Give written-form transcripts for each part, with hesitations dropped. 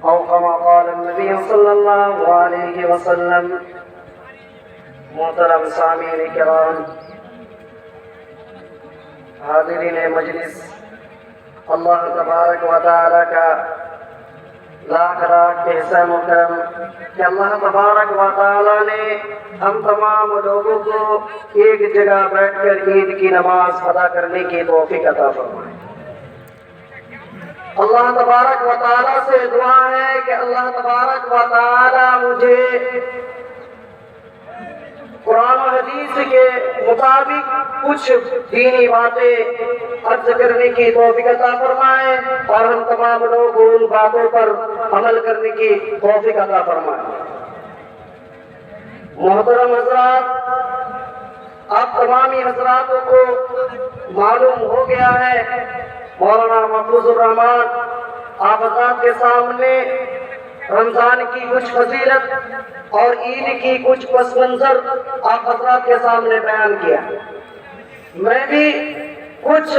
أو كما قال النبي صلی اللہ علیہ وسلم۔ محترم سامعین کرام، حاضرین مجلس، اللہ تبارک و تعالی کا لاکھ لاکھ احسان و کرم کہ اللہ تبارک و تعالی نے ہم تمام لوگوں کو ایک جگہ بیٹھ کر عید کی نماز ادا کرنے کی توفیق عطا فرمائے۔ اللہ تبارک و تعالی سے دعا ہے کہ اللہ تبارک و تعالی مجھے قرآن و حدیث کے مطابق کچھ دینی باتیں عرض کرنے کی توفیق عطا فرمائے اور ہم تمام لوگ ان باتوں پر عمل کرنے کی توفیق عطا فرمائے۔ محترم حضرات، آپ تمامی حضراتوں کو معلوم ہو گیا ہے، مولانا محفوظ الرحمان آپ حضرات کے سامنے رمضان کی کچھ فضیلت اور عید کی کچھ پس منظر آپ حضرات کے سامنے بیان کیا۔ میں بھی کچھ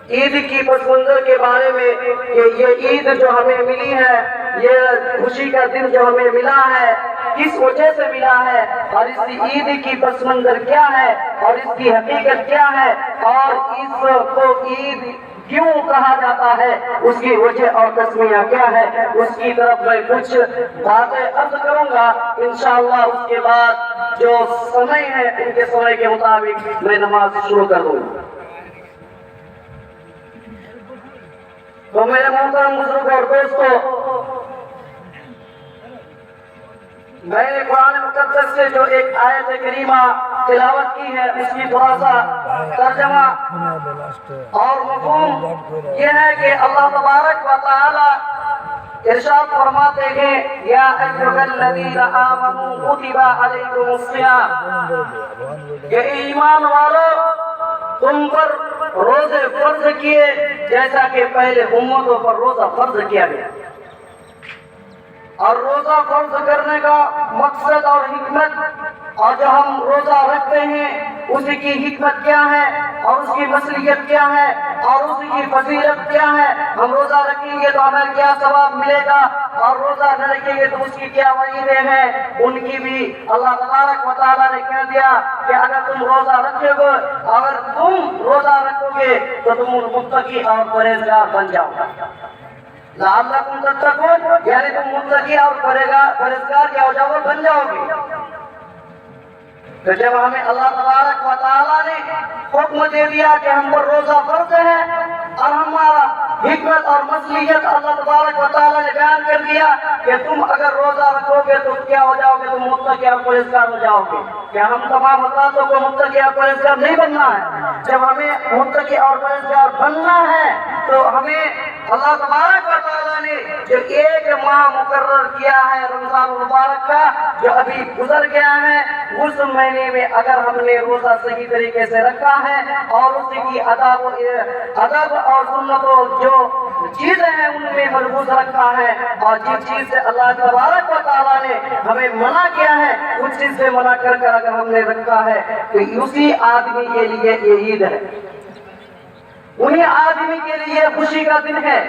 عید کی پس منظر کے بارے میں کہ یہ عید جو ہمیں ملی ہے، یہ خوشی کا دن جو ہمیں ملا ہے، کس وجہ سے ملا ہے اور اس عید کی پس منظر کیا ہے اور اس کی حقیقت کیا ہے اور اس کو عید کیوں کہا جاتا ہے، اس کی وجہ اور تسمیہ کیا ہے، اس کی طرف میں کچھ باتیں عرض کروں گا۔ انشاءاللہ اس کے بعد جو سمے ہے ان کے سمے کے مطابق میں نماز شروع کر دوں گا۔ تو میرے محترم بزرگ اور دوستو، میں نے قرآن مقدس سے جو ایک آیت کریمہ تلاوت کی ہے اس کی تھوڑا سا ترجمہ اور مفہوم یہ ہے کہ اللہ تبارک و تعالی ارشاد فرماتے ہیں، یا ایھا الذین آمنوا کتب علیکم الصیام، کہ ایمان والو تم پر روزے فرض کیے جیسا کہ پہلے امتوں پر روزہ فرض کیا گیا۔ اور روزہ فرض کرنے کا مقصد اور حکمت اور جو ہم روزہ رکھتے ہیں اس کی حکمت کیا ہے اور اس کی مصلحت کیا ہے اور اس کی فضیلت کیا ہے، ہم روزہ رکھیں گے تو ہمیں کیا ثواب ملے گا اور روزہ نہ رکھیں گے تو اس کی کیا وعیدیں ہیں، ان کی بھی اللہ تبارک و تعالیٰ نے کہہ دیا کہ اگر تم روزہ رکھو گے، اگر تم روزہ رکھو گے تو تم متقی اور پرہیزگار بن جاؤ گے۔ لعلکم تتقون، یعنی تم متقی اور پرہیزگار کیا ہو جاؤ گے، بن جاؤ گے۔ تو جب ہمیں اللہ تبارک و تعالیٰ نے حکم دے دیا کہ ہم پر روزہ فرض ہے اور ہمارا حکمت اور مصلحت اللہ تبارک و تعالیٰ نے بیان کر دیا کہ تم اگر روزہ رکھو گے تو کیا ہو جاؤ گے، تم متقی اور پرہیزگار ہو جاؤ گے۔ کیا ہم تمام حضراتوں کو متقی اور پرہیزگار نہیں بننا ہے؟ جب ہمیں متقی اور پرہیزگار بننا ہے تو ہمیں اللہ تبارک و تعالیٰ نے جو ایک ماہ مقرر کیا ہے رمضان المبارک کا جو ابھی گزر گیا ہے، اس مہینے میں اگر ہم نے روزہ صحیح طریقے سے رکھا ہے اور اس کی ادب اور سنت جو چیزیں ہیں ان میں ملحوظ رکھا ہے اور جس چیز سے اللہ تبارک و تعالیٰ نے ہمیں منع کیا ہے اس چیز سے منع کر اگر ہم نے رکھا ہے تو اسی آدمی کے لیے یہ عید ہے، انہیں آدمی کے لیے خوشی کا دن ہے،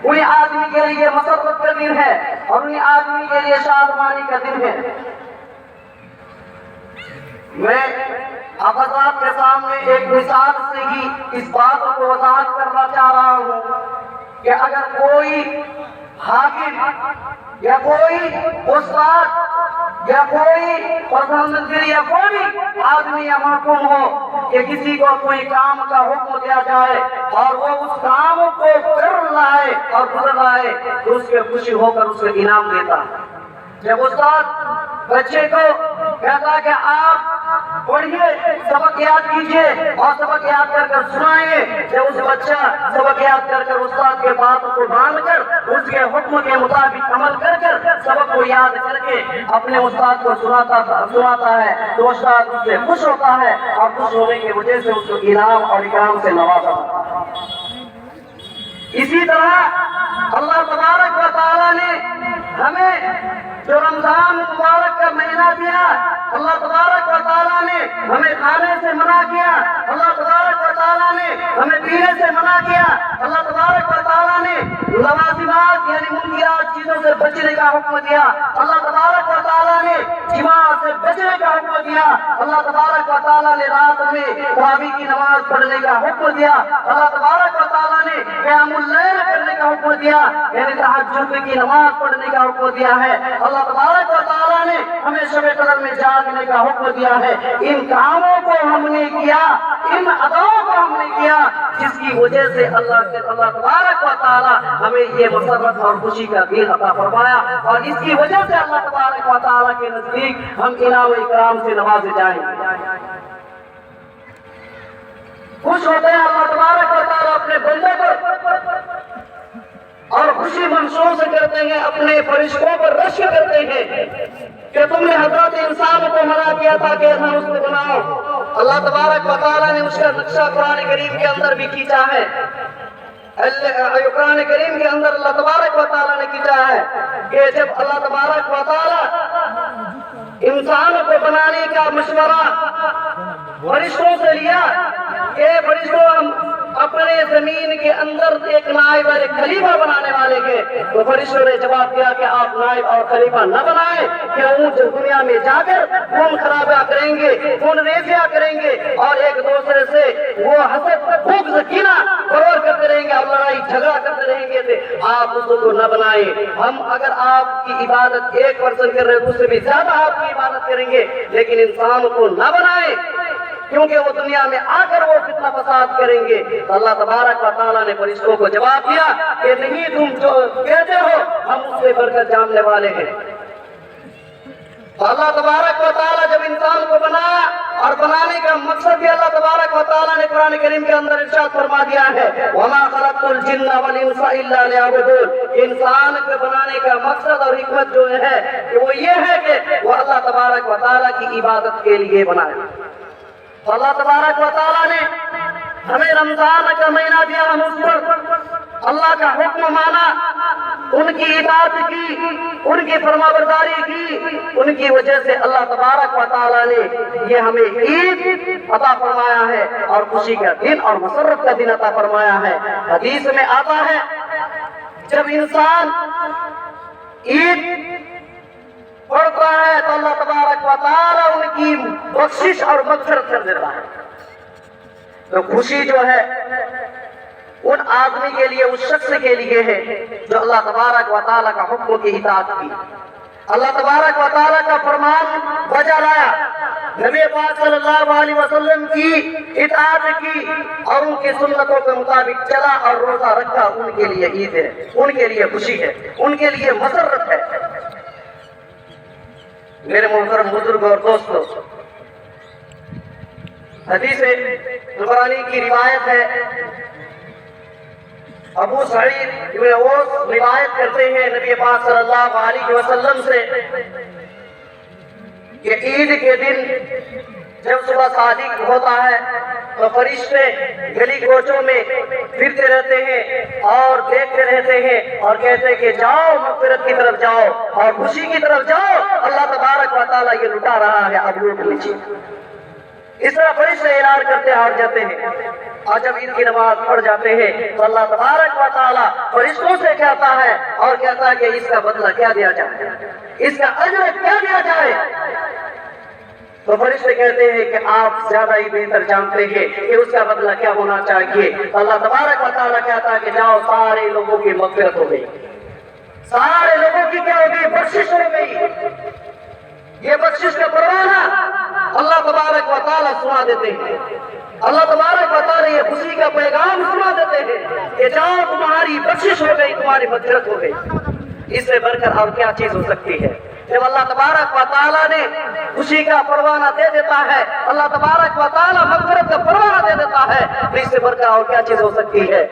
انہیں آدمی کے لیے مسرت کا دن ہے اور انہیں آدمی کے لیے شادمانی کا دن ہے۔ میں آپ حضرات کے سامنے ایک مثال سے ہی اس بات کو وضاحت کرنا چاہ رہا ہوں کہ اگر کوئی حاکم یا کوئی استاد یا کوئی پردھان منتری یا کوئی آدمی یا محکوم ہو کہ کسی کو کوئی کام کا حکم دیا جائے اور وہ اس کام کو کر لائے اور گزر لائے تو اس کے خوشی ہو کر اسے انعام دیتا ہے۔ جب استاد بچے کو کہتا کہ آپ پڑھیے، سبق یاد کیجئے اور سبق یاد کر کر سنائیے، جب اس بچہ سبق یاد کر کر استاد کے بات کو مان کر اس کے حکم کے مطابق عمل کر کر سبق کو یاد کر کے اپنے استاد کو سناتا ہے تو استاد اس سے خوش ہوتا ہے اور خوش ہونے کی وجہ سے اس کو انعام اور اکرام سے نوازا۔ اسی طرح اللہ تبارک و تعالیٰ نے ہمیں جو رمضان مبارک کا مہینہ دیا، اللہ تبارک و تعالیٰ نے ہمیں کھانے سے منع کیا، اللہ تبارک و تعالیٰ نے ہمیں پینے سے منع کیا، اللہ تبارک و تعالیٰ نے لوازمات یعنی منکرات چیزوں سے سے بچنے کا حکم دیا، اللہ تبارک و تعالیٰ نے جماع سے بچنے کا حکم دیا، اللہ تبارک و تعالیٰ نے رات میں تراویح کی نماز پڑھنے کا حکم دیا، اللہ تبارک و تعالیٰ نے قیام اللیل کرنے کا حکم دیا، یعنی تہجد کی نماز پڑھنے کا حکم دیا ہے، اللہ تبارک و تعالیٰ نے ہمیں شب قدر میں جاگنے کا حکم دیا ہے۔ ان کاموں کو ہم نے کیا، ان اداؤں کو ہم نے کیا، جس کی وجہ سے اللہ تبارک و تعالیٰ ہمیں یہ مسرت اور خوشی کا دین عطا فرمایا، اور اس کی وجہ سے اللہ تبارک و تعالیٰ کے نزدیک ہم انعام و اکرام سے نوازے جائیں گے۔ خوش ہوتے ہیں اللہ تبارک و تعالیٰ اپنے بندے پر، اور خوشی منصور سے کرتے ہیں، اپنے فرشتوں پر رشک کرتے ہیں کہ تم نے حضرت انسان کو منع کیا تھا کہ ہم اس کو بناؤ۔ اللہ تبارک و تعالیٰ نے اس کا نقشہ قرآن کریم کے اندر بھی کھینچا ہے، قرآن کریم کے اندر اللہ تبارک و تعالیٰ نے کھینچا ہے کہ جب اللہ تبارک و تعالیٰ انسان کو بنانے کا مشورہ فرشتوں سے لیا کہ فرشتوں ہم اپنے زمین کے اندر ایک نائب اور ایک خلیفہ بنانے والے کے، تو فرشتوں نے جواب دیا کہ آپ نائب اور خلیفہ نہ بنائیں، کہ اونچ دنیا میں جا کر خون خرابہ کریں گے، خون ریزیاں کریں گے، اور ایک دوسرے سے وہ حسد بغض کینہ فرور کرتے رہیں گے اور لڑائی جھگڑا کرتے رہیں گے، آپ اس کو نہ بنائیں۔ ہم اگر آپ کی عبادت 1% کر رہے ہیں، اس سے بھی زیادہ آپ کی عبادت کریں گے، لیکن انسان کو نہ بنائیں، کیونکہ وہ دنیا میں آ کر وہ فتنہ فساد کریں گے۔ تو اللہ تبارک و تعالیٰ نے فرشتوں کو جواب دیا کہ نہیں، تم جو کہتے ہو ہم اس سے بڑھ کر جاننے والے ہیں۔ تو اللہ تبارک و تعالیٰ جب انسان کو بنایا، اور بنانے کا مقصد بھی اللہ تبارک و تعالیٰ نے قرآن کریم کے اندر ارشاد فرما دیا ہے، وَمَا خَلَقْتُ الْجِنَّ وَالْإِنسَ إِلَّا لِيَعْبُدُونِ۔ انسان کو بنانے کا مقصد اور حکمت جو ہے کہ وہ یہ ہے کہ وہ اللہ تبارک و تعالیٰ کی عبادت کے لیے بنائے۔ تو اللہ تبارک و تعالیٰ نے ہمیں رمضان کا مہینہ دیا، ہم اس پر اللہ کا حکم مانا، ان کی اطاعت کی، ان کی فرمانبرداری کی، ان کی وجہ سے اللہ تبارک و تعالیٰ نے یہ ہمیں عید عطا فرمایا ہے، اور خوشی کا دن اور مسرت کا دن عطا فرمایا ہے۔ حدیث میں آتا ہے جب انسان عید پڑھتا ہے تو اللہ تبارک و تعالیٰ ان کی بخشش اور مغفرت کر دیتا ہے۔ تو خوشی جو ہے ان آدمی کے لیے، اس شخص کے لیے ہے جو اللہ تبارک و تعالیٰ کا حکم کی اطاعت کی، اللہ تبارک و تعالیٰ کا فرمان بجا لایا، نبی پاک صلی اللہ علیہ وسلم کی اطاعت کی، اور ان کی سنتوں کے مطابق چلا اور روزہ رکھا۔ ان کے لیے عید ہے، ان کے لیے خوشی ہے، ان کے لیے مسرت ہے۔ میرے محترم بزرگ اور دوستو، حدیث طبرانی کی روایت ہے، ابو سعید ابن اوس روایت کرتے ہیں نبی پاک صلی اللہ علیہ وسلم سے کہ عید کے دن جب صبح صادق ہوتا ہے تو فرشتے گلی کوچوں میں پھرتے رہتے ہیں اور دیکھتے رہتے ہیں اور کہتے ہیں کہ جاؤ مغفرت کی طرف جاؤ اور خوشی کی طرف جاؤ، اللہ تبارک و تعالیٰ یہ لٹا رہا ہے، اب لوٹ لیجیے۔ اس طرح فرشتے اعلان کرتے ہیں اور جاتے ہیں، اور جب عید کی نماز پڑھ جاتے ہیں تو اللہ تبارک و تعالیٰ فرشتوں سے کہتا ہے اور کہتا ہے کہ اس کا بدلہ کیا دیا جائے، اس کا اجر کیا دیا جائے۔ تو فرشتے کہتے ہیں کہ آپ زیادہ ہی بہتر جانتے ہیں کہ اس کا بدلہ کیا ہونا چاہیے۔ تو اللہ تبارک و تعالیٰ کہتا ہے کہ جاؤ، سارے لوگوں کی مغفرت ہو گئی، سارے لوگوں کی کیا ہو گئی؟ بخشش ہو گئی۔ یہ بخشش کا پروانہ اللہ تبارک و تعالیٰ سنا دیتے ہیں، اللہ تبارک و تعالیٰ یہ خوشی کا پیغام سنا دیتے ہیں کہ جاؤ، تمہاری بخشش ہو گئی، تمہاری مغفرت ہو گئی۔ اس سے بڑھ کر اور کیا چیز ہو سکتی ہے؟ جب اللہ تبارک و تعالیٰ نے خوشی کا پروانہ دے دیتا ہے، اللہ تبارک و تعالیٰ مغفرت کا پروانہ دے دیتا ہے، تو اس سے بڑھ کر اور کیا چیز ہو سکتی ہے؟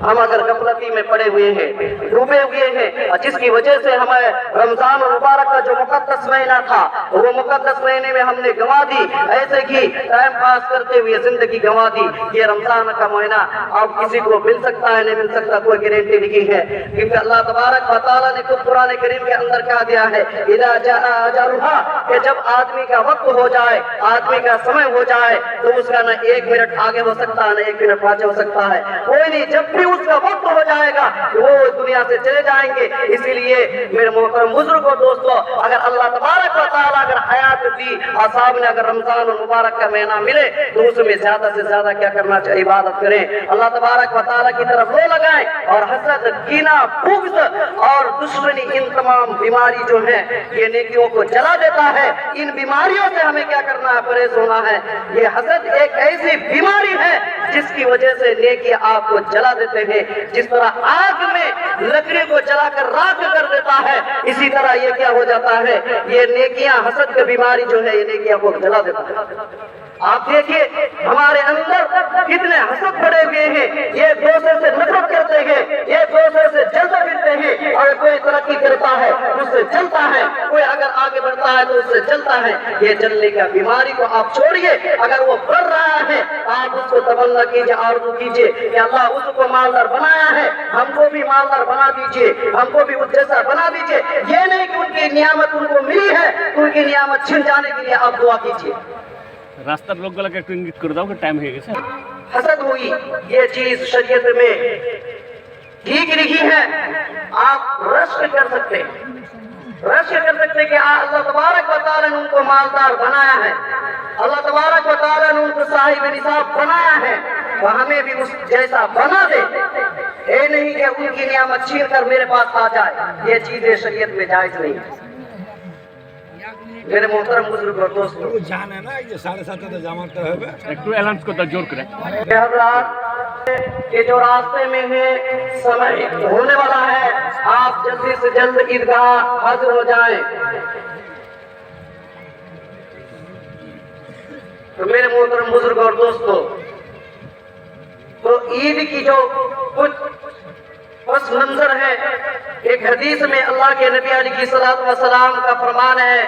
ہم اگر غفلتی میں پڑے ہوئے ہیں، ڈوبے ہوئے ہیں، اور جس کی وجہ سے ہمیں رمضان المبارک کا جو مقدس مہینہ تھا وہ مقدس مہینے میں ہم نے گنوا دی، ایسے کی ٹائم پاس کرتے ہوئے زندگی گنوا دی۔ یہ رمضان کا مہینہ اب کسی کو مل سکتا ہے، نہیں مل سکتا، کوئی گارنٹی نہیں ہے، کیونکہ اللہ تبارک و تعالیٰ نے خود قرآن کریم کے اندر کہا دیا ہے اذا جاء اجلها، کہ جب آدمی کا وقت ہو جائے، آدمی کا سمے ہو جائے، تو اس کا نہ 1 منٹ آگے ہو سکتا ہے، نہ 1 منٹ پیچھے ہو سکتا ہے، کوئی نہیں، جب بھی اس کا وقت ہو جائے گا وہ دنیا سے چلے جائیں گے۔ اسی لیے میرے محترم بزرگ اور دوستو، اگر اللہ تبارک و تعالیٰ اگر حیات دی اور سامنے اگر رمضان المبارک کا مہینہ ملے تو اس میں زیادہ سے زیادہ کیا کرنا چاہیے؟ عبادت کریں، اللہ تبارک و تعالیٰ کی طرف رو لگائیں، اور حسد، کینہ، بغض اور دشمنی، ان تمام بیماری جو ہیں یہ نیکیوں کو جلا دیتا ہے۔ ان بیماریوں سے ہمیں کیا کرنا ہے؟ پرہیز ہونا ہے۔ یہ حسد ایک ایسی بیماری ہے جس کی وجہ سے نیکی آپ کو جلا دیتے ہیں، جس طرح آگ میں لکڑی کو جلا کر راکھ کر دیتا ہے، اسی طرح یہ کیا ہو جاتا ہے؟ یہ نیکیاں، حسد کی بیماری جو ہے یہ نیکیاں کو جلا دیتا ہے۔ آپ دیکھیے ہمارے اندر کتنے حسد پڑے ہوئے ہیں، یہ دوسرے سے نفرت کرتے ہیں، یہ دوسرے سے جلد ملتے ہیں، اور کوئی ترقی کرتا ہے اس سے جلتا ہے، کوئی اگر آگے بڑھتا ہے تو اس سے جلتا ہے۔ یہ جلنے کا بیماری کو آپ چھوڑیے، اگر وہ بڑھ رہا ہے آپ اس کو تمنا کیجیے، آرزو کیجیے کہ اللہ اس کو مالدار بنایا ہے، ہم کو بھی مالدار بنا دیجیے، ہم کو بھی اس جیسا بنا دیجیے۔ یہ نہیں کہ ان کی نعمت ان کو ملی ہے تو ان کی نعمت چھن جانے کے لیے آپ دعا کیجیے۔ রাস্তার লোকগুলোকে একটু ইঙ্গিত করে দাও, টাইম হয়ে গেছে। حسد ہوئی یہ چیز شریعت میں ٹھیک نہیں ہے۔ آپ رشک کر سکتے کہ اللہ تبارک و تعالیٰ نے ان کو مالدار بنایا ہے، اللہ تبارک و تعالیٰ نے ان کو صاحب نصاب بنایا ہے، تو ہمیں بھی اس جیسا بنا دے۔ اے نہیں کہ ان کی نعمت چھین کر میرے پاس آ جائے، یہ چیزیں شریعت میں جائز نہیں ہے۔ میرے محترم بزرگ اور دوستو، জানে না এই যে 7:30 জামাতে হবে একটু অ্যালাউন্স করতে জোর করে। کہ حضرات کہ جو راستے میں ہے سمے ہونے والا ہے، آپ جلدی سے جلد عیدگاہ حاضر ہو جائیں۔ تو میرے محترم بزرگ اور دوستو، تو عید کی جو کچھ پس منظر ہے، ایک حدیث میں اللہ کے نبی علیہ الصلوۃ والسلام کا فرمان ہے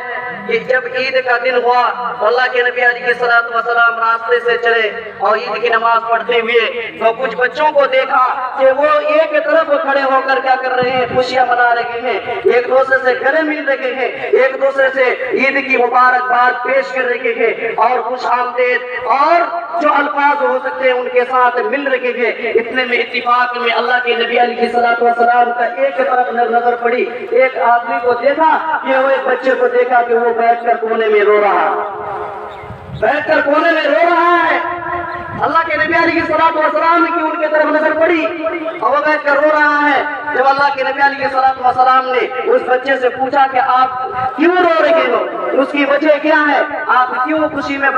کہ جب عید کا دن ہوا تو اللہ کے نبی علیہ الصلوۃ والسلام راستے سے چلے اور عید کی نماز پڑھتے ہوئے تو کچھ بچوں کو دیکھا کہ وہ ایک طرف کھڑے ہو کر کیا کر رہے ہیں؟ خوشیاں منا رہے ہیں، ایک دوسرے سے گلے مل رہے ہیں، ایک دوسرے سے عید کی مبارکباد پیش کر رہے ہیں، اور خوش آمدید اور جو الفاظ ہو سکتے ہیں ان کے ساتھ مل رہے ہیں۔ اتنے میں اتفاق میں اللہ کے نبی علیہ الصلوۃ والسلام کا ایک طرف نظر پڑی، ایک آدمی کو دیکھا کہ وہ ایک بچے کو دیکھا کہ وہ بیٹھ کر کونے میں رو رہا ہے۔ اللہ کے نبی علیہ الصلوۃ والسلام کی ان کی طرف نظر پڑی اور وہ بیٹھ کر رو رہا ہے۔ جب اللہ کے نبی علیہ الصلوۃ والسلام نے اس بچے سے پوچھا کہ آپ کیوں رو رہے ہو، اس کی وجہ کیا ہے، آپ کیوں خوشی میں